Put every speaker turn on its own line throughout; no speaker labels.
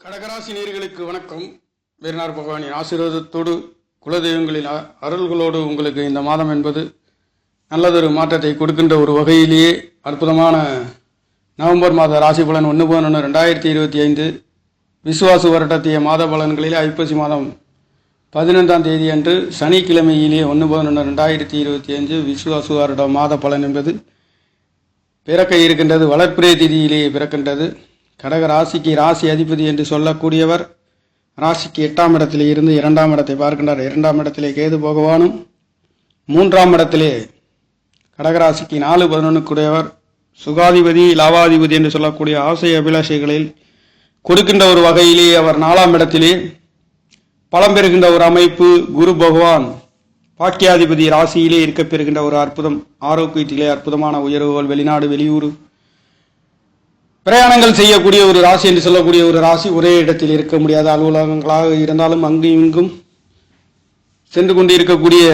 கடகராசி நேயர்களுக்கு வணக்கம். வேறுநார் பகவானின் ஆசீர்வாதத்தோடு குலதெய்வங்களின் அருள்களோடு உங்களுக்கு இந்த மாதம் என்பது நல்லதொரு மாற்றத்தை கொடுக்கின்ற ஒரு வகையிலேயே அற்புதமான நவம்பர் மாத ராசி பலன் 1/1/2025 விசுவாசு வருடத்திய மாத பலன்களிலே ஐப்பசி மாதம் 15ஆம் தேதி அன்று சனிக்கிழமையிலே 1/1/2025 விசுவாசு வருட மாத பலன் என்பது பிறக்க இருக்கின்றது. வளர்ப்பிறை திதியிலேயே பிறக்கின்றது. கடக ராசிக்கு ராசி அதிபதி என்று சொல்லக்கூடியவர் ராசிக்கு 8ஆம் இடத்திலே இருந்து 2ஆம் இடத்தை பார்க்கின்றார். 2ஆம் இடத்திலே கேது பகவானும் 3ஆம் இடத்திலே கடகராசிக்கு 4/11 சுகாதிபதி லாபாதிபதி என்று சொல்லக்கூடிய ஆசை அபிலாஷைகளில் கொடுக்கின்ற ஒரு வகையிலே அவர் 4ஆம் இடத்திலே பலம் பெறுகின்ற ஒரு அமைப்பு. குரு பகவான் பாக்கியாதிபதி ராசியிலே இருக்க பெறுகின்ற ஒரு அற்புதம். ஆரோக்கியத்திலே அற்புதமான உயர்வுகள், வெளிநாடு வெளியூர் பிரயாணங்கள் செய்யக்கூடிய ஒரு ராசி என்று சொல்லக்கூடிய ஒரு ராசி. ஒரே இடத்தில் இருக்க முடியாத அலுவலகங்களாக இருந்தாலும் அங்கும் இங்கும் சென்று கொண்டு இருக்கக்கூடிய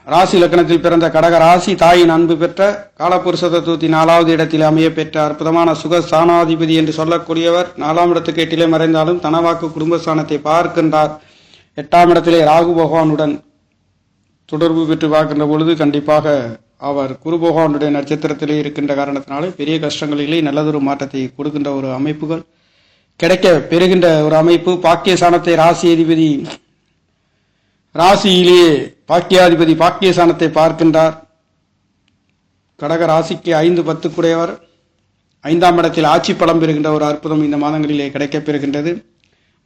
ராசி லக்கணத்தில் பிறந்த கடக ராசி தாயின் அன்பு பெற்ற காலபுருஷ தத்துவத்தின் 4வது இடத்தில் அமைய பெற்ற அற்புதமான சுகஸ்தானாதிபதி என்று சொல்லக்கூடியவர் 4ஆம் இடத்துக்கு 8லே மறைந்தாலும் தனவாக்கு குடும்பஸ்தானத்தை பார்க்கின்றார். 8ஆம் இடத்திலே ராகு பகவானுடன் தொடர்பு பெற்று பார்க்கின்ற பொழுது கண்டிப்பாக அவர் குரு பகவானுடைய நட்சத்திரத்திலே இருக்கின்ற காரணத்தினாலே பெரிய கஷ்டங்களிலே நல்லதொரு மாற்றத்தை கொடுக்கின்ற ஒரு அமைப்புகள் கிடைக்க பெறுகின்ற ஒரு அமைப்பு. பாக்கியஸ்தானத்தை ராசி அதிபதி ராசியிலேயே பாக்கியாதிபதி பாக்கியஸ்தானத்தை பார்க்கின்றார். கடக ராசிக்கு 5-10 குடையவர் 5ஆம் இடத்தில் ஆட்சி பலம் பெறுகின்ற ஒரு அற்புதம் இந்த மாதங்களிலே கிடைக்க பெறுகின்றது.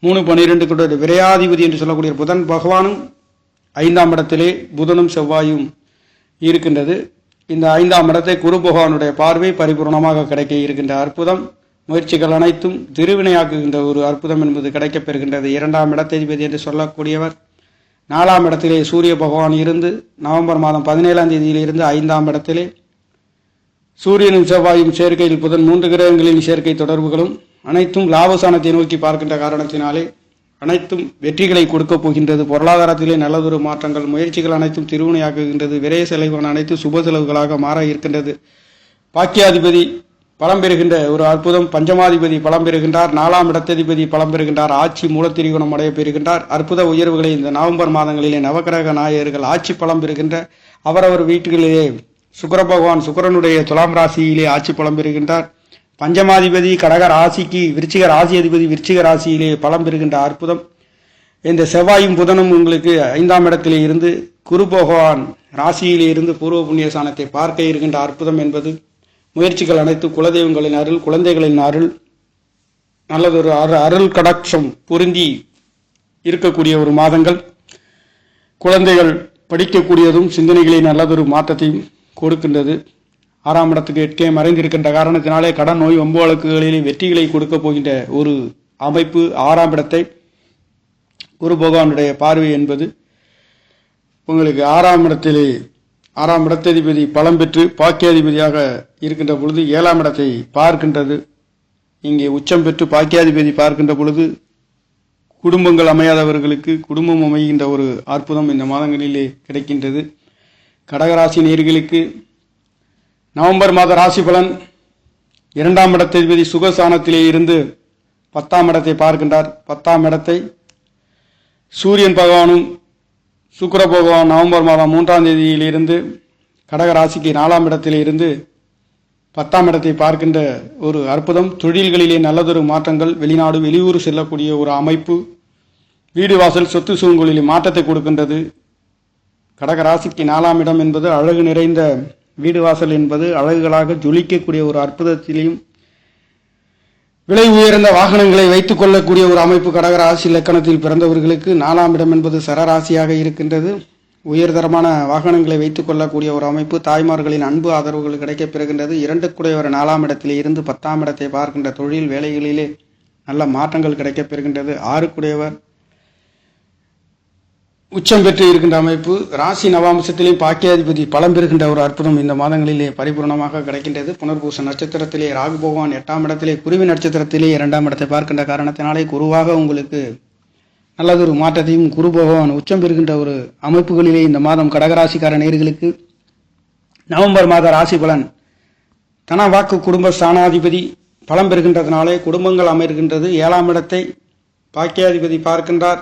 3-12 குடைய விரையாதிபதி என்று சொல்லக்கூடிய புதன் பகவானும் 5ஆம் இடத்திலே புதனும் செவ்வாயும் இருக்கின்றது. இந்த 5ஆம் இடத்தை குரு பகவானுடைய பார்வை பரிபூர்ணமாக கிடைக்க இருக்கின்ற அற்புதம். முயற்சிகள் அனைத்தும் திருவினையாக்குகின்ற ஒரு அற்புதம் என்பது கிடைக்கப் பெறுகின்றது. 2ஆம் இடத்ததிபதி என்று சொல்லக்கூடியவர் 4ஆம் இடத்திலே சூரிய பகவான் இருந்து நவம்பர் மாதம் 17ஆம் தேதியிலிருந்து 5ஆம் இடத்திலே சூரியனும் செவ்வாயும் சேர்க்கையில் புதன் 3 கிரகங்களின் சேர்க்கை தொடர்புகளும் அனைத்தும் லாபஸ்தானத்தை நோக்கி பார்க்கின்ற காரணத்தினாலே அனைத்தும் வெற்றிகளை கொடுக்கப் போகின்றது. பொருளாதாரத்திலே நல்லதொரு மாற்றங்கள், முயற்சிகள் அனைத்தும் திருவினையாக்குகின்றது. விரைய செலவுகள் அனைத்தும் சுப செலவுகளாக மாற இருக்கின்றது. பாக்கியாதிபதி பலம் பெறுகின்ற ஒரு அற்புதம். பஞ்சமாதிபதி பலம் பெறுகின்றார். 4ஆம் இடத்ததிபதி பலம் பெறுகின்றார். ஆட்சி மூலத்திரிகோணம் அடைய பெறுகின்றார். அற்புத உயர்வுகளை இந்த நவம்பர் மாதங்களிலே நவகிரக நாயகர்கள் ஆட்சி பலம் பெறுகின்ற அவரவர் வீட்டுகளிலே சுக்கிர பகவான் சுக்கிரனுடைய துலாம் ராசியிலே ஆட்சி பலம் பெறுகின்றார். பஞ்சமாதிபதி கடக ராசிக்கு விருச்சிக ராசி அதிபதி விருச்சிக ராசியிலே பலம் பெறுகின்ற அற்புதம். இந்த செவ்வாயும் புதனும் உங்களுக்கு 5ஆம் இடத்திலே இருந்து குரு பகவான் ராசியிலே இருந்து பூர்வ புண்ணிய ஸ்தானத்தை பார்க்க இருக்கின்ற அற்புதம் என்பது முயற்சிகள் அனைத்து குலதெய்வங்களின் அருள், குழந்தைகளின் அருள், நல்லதொரு அருள் கடாட்சம் பொருந்தி இருக்கக்கூடிய ஒரு மாதங்கள். குழந்தைகள் படிக்கக்கூடியதும் சிந்தனைகளின் நல்லதொரு மாற்றத்தையும் கொடுக்கின்றது. 6ஆம் இடத்துக்கு 8 மறைந்திருக்கின்ற காரணத்தினாலே கடன் நோய் வம்பு வழக்குகளிலே வெற்றிகளை கொடுக்க போகின்ற ஒரு அமைப்பு. 6ஆம் இடத்தை குரு பகவானுடைய பார்வை என்பது உங்களுக்கு 6ஆம் இடத்திலே 6ஆம் இடத்ததிபதி பலம் பெற்று பாக்கியாதிபதியாக இருக்கின்ற பொழுது 7ஆம் இடத்தை பார்க்கின்றது. இங்கே உச்சம் பெற்று பாக்கியாதிபதி பார்க்கின்ற பொழுது குடும்பங்கள் அமையாதவர்களுக்கு குடும்பம் அமைகின்ற ஒரு அற்புதம் இந்த மாதங்களிலே கிடைக்கின்றது. கடகராசி நேயர்களுக்கு நவம்பர் மாத ராசி பலன் 2ஆம் இடத்ததிபதி சுகஸ்தானத்திலே இருந்து 10ஆம் இடத்தை பார்க்கின்றார். 10ஆம் இடத்தை சூரியன் பகவானும் சுக்கிர பகவான் நவம்பர் மாதம் 3ஆம் தேதியிலிருந்து கடகராசிக்கு 4ஆம் இடத்திலே இருந்து 10ஆம் இடத்தை பார்க்கின்ற ஒரு அற்புதம். தொழில்களிலே நல்லதொரு மாற்றங்கள், வெளிநாடு வெளியூர் செல்லக்கூடிய ஒரு அமைப்பு, வீடு வாசல் சொத்து சுகங்களிலே மாற்றத்தை கொடுக்கின்றது. கடகராசிக்கு 4ஆம் இடம் என்பது அழகு நிறைந்த வீடு வாசல் என்பது அழகுகளாக ஜொலிக்கக்கூடிய ஒரு அற்புதத்திலையும் விலை உயர்ந்த வாகனங்களை வைத்துக் கொள்ளக்கூடிய ஒரு அமைப்பு. கடகராசி இலக்கணத்தில் பிறந்தவர்களுக்கு 4ஆம் இடம் என்பது சரராசியாக இருக்கின்றது. உயர்தரமான வாகனங்களை வைத்துக் கொள்ளக்கூடிய ஒரு அமைப்பு. தாய்மார்களின் அன்பு ஆதரவுகள் கிடைக்கப் பெறுகின்றது. 2 குடையவர் 4ஆம் இடத்திலே இருந்து 10ஆம் இடத்தை பார்க்கின்ற தொழில் வேலைகளிலே நல்ல மாற்றங்கள் கிடைக்கப் பெறுகின்றது. 6 குடையவர் உச்சம் பெற்று இருக்கின்ற அமைப்பு. ராசி நவாம்சத்திலே பாக்கியாதிபதி பலம் பெறுகின்ற ஒரு அற்புதம் இந்த மாதங்களிலே பரிபூர்ணமாக கிடைக்கின்றது. புனர்பூச நட்சத்திரத்திலே ராகு பகவான் 8ஆம் இடத்திலே குருவி நட்சத்திரத்திலே 2ஆம் இடத்தை பார்க்கின்ற காரணத்தினாலே குருவாக உங்களுக்கு நல்லதொரு மாற்றத்தையும் குரு பகவான் உச்சம் பெறுகின்ற ஒரு அமைப்புகளிலே இந்த மாதம் கடகராசிக்கார நேயர்களுக்கு நவம்பர் மாத ராசி பலன் தன வாக்கு குடும்ப ஸ்தானாதிபதி பலம் பெறுகின்றதுனாலே குடும்பங்கள் அமைகின்றது. 7ஆம் இடத்தை பாக்கியாதிபதி பார்க்கின்றார்.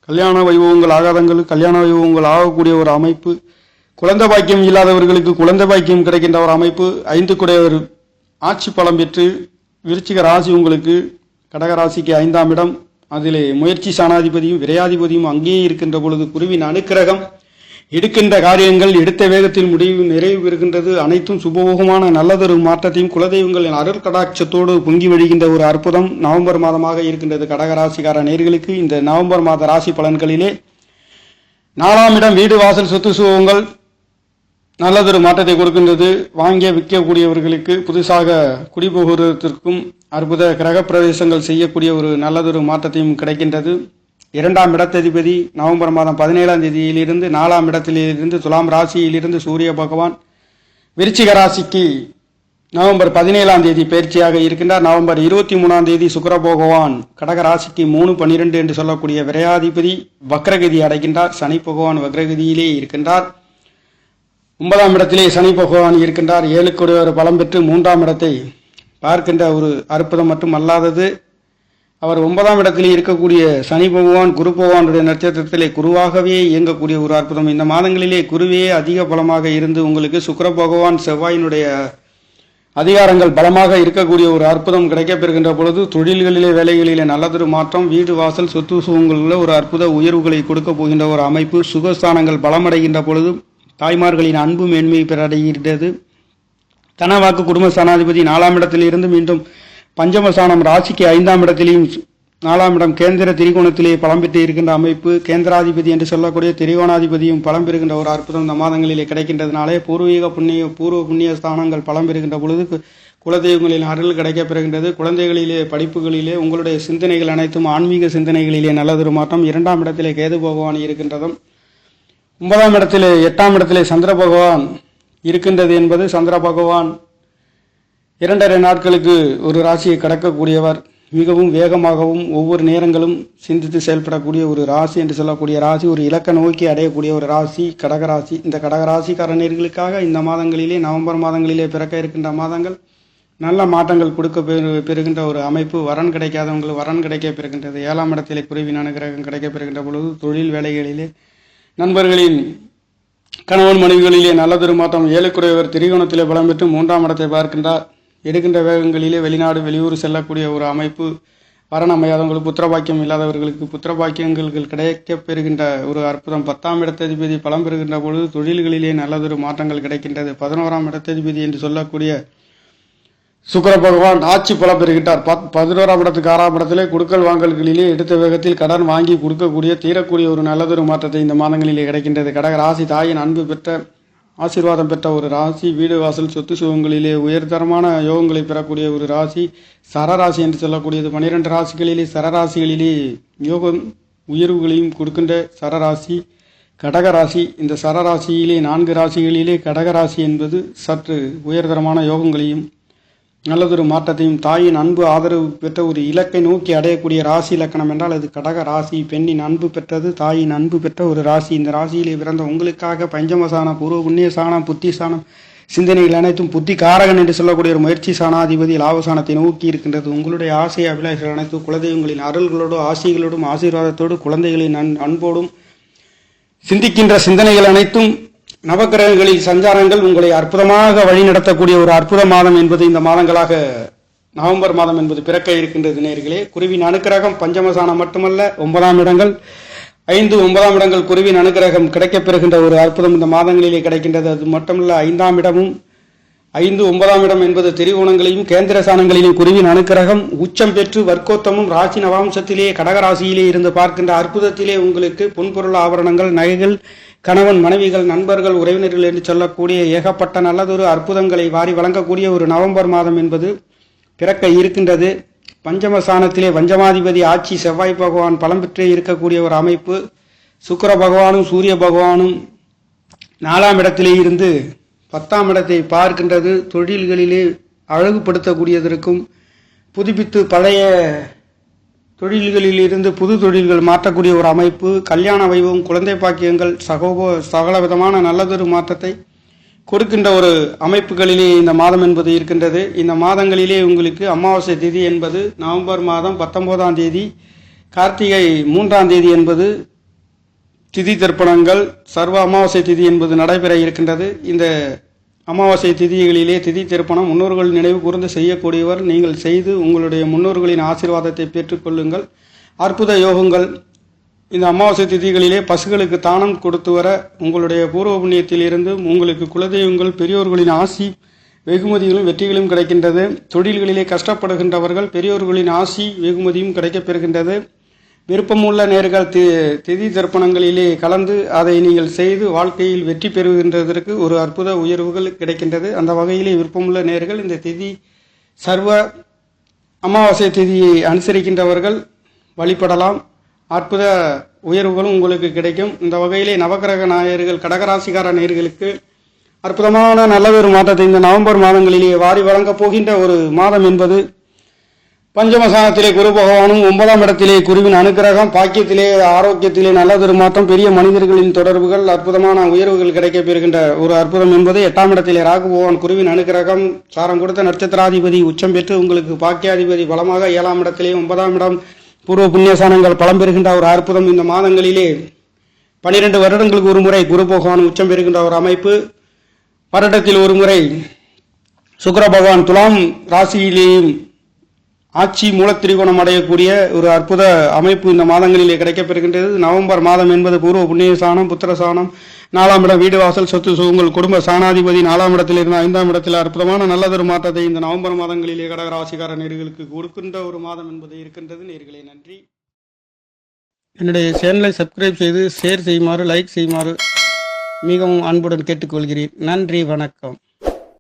கல்யாண வைபவங்கள் ஆகாதங்களுக்கு கல்யாண வைபவங்கள் ஆகக்கூடிய ஒரு அமைப்பு. குழந்தை பாக்கியம் இல்லாதவர்களுக்கு குழந்தை பாக்கியம் கிடைக்கின்ற ஒரு அமைப்பு. 5 குடையவர் ஆட்சி பலம் பெற்று விருச்சிக ராசி உங்களுக்கு கடகராசிக்கு 5ஆம் இடம். அதிலே முயற்சி சாணாதிபதியும் விரையாதிபதியும் அங்கேயே இருக்கின்ற பொழுது குருவின் அனுக்கிரகம், எடுக்கின்ற காரியங்கள் எடுத்த வேகத்தில் முடிவு நிறைவு பெறுகின்றது. அனைத்தும் சுபோகமான நல்லதொரு மாற்றத்தையும் குலதெய்வங்களின் அருள் கடாட்சத்தோடு பொங்கி வழிகின்ற ஒரு அற்புதம் நவம்பர் மாதமாக இருக்கின்றது. கடகராசிக்கார நேயர்களுக்கு இந்த நவம்பர் மாத ராசி பலன்களிலே 4ஆம் இடம் வீடு வாசல் சொத்து சுகங்கள் நல்லதொரு மாற்றத்தை கொடுக்கின்றது. வாங்கிய விற்கக்கூடியவர்களுக்கு புதுசாக குடிபுகுவதற்கும் அற்புத கிரக பிரவேசங்கள் செய்யக்கூடிய ஒரு நல்லதொரு மாற்றத்தையும் கிடைக்கின்றது. 2ஆம் இடத்ததிபதி நவம்பர் மாதம் 17ஆம் தேதியிலிருந்து 4ஆம் இடத்திலிருந்து துலாம் ராசியிலிருந்து சூரிய பகவான் விருச்சிக ராசிக்கு நவம்பர் 17ஆம் தேதி பயிற்சியாக இருக்கின்றார். நவம்பர் 23ஆம் தேதி சுக்கிர பகவான் கடக ராசிக்கு 3-12 என்று சொல்லக்கூடிய விரையாதிபதி வக்ரகதி அடைகின்றார். சனி பகவான் வக்ரகதியிலே இருக்கின்றார். 9ஆம் இடத்திலே சனி பகவான் இருக்கின்றார். 7 குடையவர் பலம் பெற்று 3ஆம் இடத்தை பார்க்கின்ற ஒரு அற்புதம் மட்டும் அல்லாதது, அவர் 9ஆம் இடத்திலே இருக்கக்கூடிய சனி பகவான் குரு பகவானுடைய நட்சத்திரத்திலே குருவாகவே இயங்கக்கூடிய ஒரு அற்புதம். இந்த மாதங்களிலே குருவே அதிக பலமாக இருந்து உங்களுக்கு சுக்கிர பகவான் செவ்வாயினுடைய அதிகாரங்கள் பலமாக இருக்கக்கூடிய ஒரு அற்புதம் கிடைக்கப்பெறுகின்ற பொழுது தொழில்களிலே வேலைகளிலே நல்லதொரு மாற்றம், வீடு வாசல் சொத்து சுகங்களில் ஒரு அற்புத உயர்வுகளை கொடுக்க போகின்ற ஒரு அமைப்பு. சுகஸ்தானங்கள் பலமடைகின்ற பொழுது தாய்மார்களின் அன்பு மேன்மை பெறடைகிறது. தனவாக்கு குடும்ப ஸ்தானாதிபதி 4ஆம் இடத்திலிருந்து மீண்டும் பஞ்சமஸ்தானம் ராசிக்கு 5ஆம் இடத்திலேயும் 4ஆம் இடம் கேந்திர திரிகோணத்திலே பலம் பெற்று இருக்கின்ற அமைப்பு. கேந்திராதிபதி என்று சொல்லக்கூடிய திரிகோணாதிபதியும் பலம் பெறுகின்ற ஒரு அற்புதம் இந்த மாதங்களிலே கிடைக்கின்றதுனாலே பூர்வ புண்ணிய ஸ்தானங்கள் பலம் பெறுகின்ற பொழுது குலதெய்வங்களின் அருள் கிடைக்கப்பெறுகின்றது. குழந்தைகளிலே படிப்புகளிலே உங்களுடைய சிந்தனைகள் அனைத்தும் ஆன்மீக சிந்தனைகளிலே நல்லதொரு மாற்றம். 2ஆம் இடத்திலே கேது பகவான் இருக்கின்றதும் 9ஆம் இடத்திலே 8ஆம் இடத்திலே சந்திர பகவான் இருக்கின்றது என்பது சந்திர பகவான் 2.5 நாட்களுக்கு ஒரு ராசியை கடக்கக்கூடியவர். மிகவும் வேகமாகவும் ஒவ்வொரு நேரங்களும் சிந்தித்து செயல்படக்கூடிய ஒரு ராசி என்று சொல்லக்கூடிய ராசி, ஒரு இலக்க நோக்கி அடையக்கூடிய ஒரு ராசி கடகராசி. இந்த கடகராசிக்காரர்களுக்காக இந்த மாதங்களிலே நவம்பர் மாதங்களிலே பிறக்க இருக்கின்ற மாதங்கள் நல்ல மாற்றங்கள் கொடுக்க பெறுகின்ற ஒரு அமைப்பு. வரன் கிடைக்காதவங்களுக்கு வரன் கிடைக்க பெறுகின்றது. 7ஆம் இடத்திலே குருவின் அனுகிரகம் கிடைக்க பெறுகின்ற பொழுது தொழில் வேலைகளிலே நண்பர்களின் கணவன் மனைவிகளிலே நல்லதொரு மாற்றம். 7 குடையவர் திரிகோணத்திலே பலம் பெற்று 3ஆம் இடத்தை பார்க்கின்றார். எடுக்கின்ற வேகங்களிலே வெளிநாடு வெளியூர் செல்லக்கூடிய ஒரு அமைப்பு. வரன் அமையாதவங்களுக்கு புத்திரபாக்கியம் இல்லாதவர்களுக்கு புத்திரபாக்கியங்கள் கிடைக்க பெறுகின்ற ஒரு அற்புதம். 10ஆம் இடத்ததிபதி பலம் பெறுகின்ற பொழுது தொழில்களிலே நல்லதொரு மாற்றங்கள் கிடைக்கின்றது. 11ஆம் இடத்ததிபதி என்று சொல்லக்கூடிய சுக்கிர பகவான் ஆட்சி பலம் பெறுகின்றார். 11ஆம் இடத்துக்கு 6ஆம் இடத்திலே கொடுக்கல் வாங்கல்களிலே எடுத்த வேகத்தில் கடன் வாங்கி கொடுக்கக்கூடிய தீரக்கூடிய ஒரு நல்லதொரு மாற்றத்தை இந்த மாதங்களிலே கிடைக்கின்றது. கடக ராசி தாயின் அன்பு பெற்ற ஆசீர்வாதம் பெற்ற ஒரு ராசி. வீடு வாசல் சொத்து சுகங்களிலே உயர்தரமான யோகங்களை பெறக்கூடிய ஒரு ராசி. சரராசி என்று சொல்லக்கூடியது 12 ராசிகளிலே சரராசிகளிலே யோகம் உயர்வுகளையும் கொடுக்கின்ற சரராசி கடகராசி. இந்த சரராசியிலே 4 ராசிகளிலே கடகராசி என்பது சற்று உயர்தரமான யோகங்களையும் நல்லதொரு மாற்றத்தையும் தாயின் அன்பு ஆதரவு பெற்ற ஒரு இலக்கை நோக்கி அடையக்கூடிய ராசி இலக்கணம் என்றால் அது கடக ராசி. பெண்ணின் அன்பு பெற்றது, தாயின் அன்பு பெற்ற ஒரு ராசி. இந்த ராசியிலே பிறந்த உங்களுக்காக பஞ்சமசானம் பூர்வ புண்ணிய சாணம் புத்தி சாணம் சிந்தனைகள் அனைத்தும் புத்தி காரகன் என்று சொல்லக்கூடிய ஒரு முயற்சி சாணாதிபதி லாபசானத்தை நோக்கி இருக்கின்றது. உங்களுடைய ஆசை அபிலாஷைகள் அனைத்தும் குலதெய்வங்களின் அருள்களோடும் ஆசைகளோடும் ஆசீர்வாதத்தோடு குழந்தைகளின் அன்போடும் சிந்திக்கின்ற சிந்தனைகள் அனைத்தும் நவக்கிரகங்களில் சஞ்சாரங்கள் உங்களை அற்புதமாக வழிநடத்தக்கூடிய ஒரு அற்புத மாதம் என்பது இந்த மாதங்களாக நவம்பர் மாதம் என்பது பிறக்க இருக்கின்றது நேயர்களே. குருவின் அனுக்கிரகம் பஞ்சமசானம் மட்டுமல்ல, 9ஆம் இடங்கள் 5, 9ஆம் இடங்கள் குருவின் அனுக்கிரகம் கிடைக்கப் பெறுகின்ற ஒரு அற்புதம் இந்த மாதங்களிலே கிடைக்கின்றது. அது மட்டுமல்ல 5ஆம் இடமும் 5, 9ஆம் இடம் என்பது திரிகோணங்களையும் கேந்திர சானங்களிலும் குருவின் அனுக்கிரகம் உச்சம் பெற்று வர்க்கோத்தமும் ராசி நவாம்சத்திலே கடகராசியிலே இருந்து பார்க்கின்ற அற்புதத்திலே உங்களுக்கு பொன்பொருள் ஆபரணங்கள் நகைகள் கணவன் மனைவிகள் நண்பர்கள் உறவினர்கள் என்று சொல்லக்கூடிய ஏகப்பட்ட நல்லதொரு அற்புதங்களை வாரி வழங்கக்கூடிய ஒரு நவம்பர் மாதம் என்பது பிறக்க இருக்கின்றது. பஞ்சமசானத்திலே பஞ்சமாதிபதி ஆட்சி செவ்வாய் பகவான் பலம் பெற்றே இருக்கக்கூடிய ஒரு அமைப்பு. சுக்கிர பகவானும் சூரிய பகவானும் 4ஆம் இடத்திலே இருந்து 10ஆம் இடத்தை பார்க்கின்றது. தொழில்களிலே அழகுபடுத்தக்கூடியதற்கும் புதுப்பித்து பழைய தொழில்களில் இருந்து புது தொழில்கள் மாற்றக்கூடிய ஒரு அமைப்பு. கல்யாண வைபவம் குழந்தை பாக்கியங்கள் சகல விதமான நல்லதொரு மாற்றத்தை கொடுக்கின்ற ஒரு அமைப்புகளிலே இந்த மாதம் என்பது இருக்கின்றது. இந்த மாதங்களிலே உங்களுக்கு அமாவாசை திதி என்பது நவம்பர் மாதம் 19ஆம் தேதி கார்த்திகை 3ஆம் தேதி என்பது திதி தர்ப்பணங்கள், சர்வ அமாவாசை திதி என்பது நடைபெற இருக்கின்றது. இந்த அமாவாசை திதிகளிலே திதி தர்ப்பணம் முன்னோர்கள் நினைவு கூர்ந்து செய்யக்கூடியவர். நீங்கள் செய்து உங்களுடைய முன்னோர்களின் ஆசீர்வாதத்தை பெற்றுக்கொள்ளுங்கள். அற்புத யோகங்கள். இந்த அமாவாசை திதிகளிலே பசுகளுக்கு தானம் கொடுத்து வர உங்களுடைய பூர்வ புண்ணியத்தில் இருந்து உங்களுக்கு குலதெய்வங்கள் பெரியோர்களின் ஆசி வெகுமதிகளும் வெற்றிகளும் கிடைக்கின்றது. தொழில்களிலே கஷ்டப்படுகின்றவர்கள் பெரியோர்களின் ஆசி வெகுமதியும் கிடைக்கப்பெறுகின்றது. விருப்பமுள்ள நேர்கள் திதி தர்ப்பணங்களிலே கலந்து அதை நீங்கள் செய்து வாழ்க்கையில் வெற்றி பெறுகின்றதற்கு ஒரு அற்புத உயர்வுகள் கிடைக்கின்றது. அந்த வகையிலே விருப்பமுள்ள நேர்கள் இந்த திதி சர்வ அமாவாசை திதியை அனுசரிக்கின்றவர்கள் வழிபடலாம். அற்புத உயர்வுகளும் உங்களுக்கு கிடைக்கும். இந்த வகையிலே நவகிரக நாயர்கள் கடகராசிக்கார நேயர்களுக்கு அற்புதமான நல்லதொரு மாற்றத்தை இந்த நவம்பர் மாதங்களிலே வாரி வழங்கப் போகின்ற ஒரு மாதம் என்பது பஞ்சமசானத்திலே குரு பகவானும் 9ஆம் இடத்திலே குருவின் அனுக்கிரகம், பாக்கியத்திலே ஆரோக்கியத்திலே நல்லதொரு மாற்றம், பெரிய மனிதர்களின் தொடர்புகள், அற்புதமான உயர்வுகள் கிடைக்கப் பெறுகின்ற ஒரு அற்புதம் என்பது 8ஆம் இடத்திலே ராகு பகவான் குருவின் அனுக்கிரகம், சாரம் கொடுத்த நட்சத்திராதிபதி உச்சம் பெற்று உங்களுக்கு பாக்கியாதிபதி பலமாக 7ஆம் இடத்திலே 9ஆம் இடம் பூர்வ புண்ணியசானங்கள் பலம் பெறுகின்ற ஒரு அற்புதம். இந்த மாதங்களிலே 12 வருடங்களுக்கு ஒரு முறை குரு பகவான் உச்சம் பெறுகின்ற ஒரு அமைப்பு. வருடத்தில் ஒரு முறை சுக்கிர பகவான் துலாம் ராசியிலேயும் ஆட்சி மூலத்திரிகோணம் அடையக்கூடிய ஒரு அற்புத அமைப்பு இந்த மாதங்களிலே கிடைக்கப்பெறுகின்றது. நவம்பர் மாதம் என்பது பூர்வ புண்ணிய சாணம், புத்திர சாணம், 4ஆம் இடம் வீடு வாசல் சொத்து சுகங்கள் குடும்ப சாணாதிபதி 4ஆம் இடத்தில் இருந்து 5ஆம் இடத்தில் அற்புதமான நல்லதொரு மாற்றத்தை இந்த நவம்பர் மாதங்களிலே கடகராசிக்கார நேயர்களுக்கு கொடுக்கின்ற ஒரு மாதம் என்பது இருக்கின்றது. நேயர்களே, நன்றி. என்னுடைய சேனலை சப்ஸ்கிரைப் செய்து ஷேர் செய்யுமாறு, லைக் செய்யுமாறு மிகவும் அன்புடன் கேட்டுக்கொள்கிறேன். நன்றி, வணக்கம்.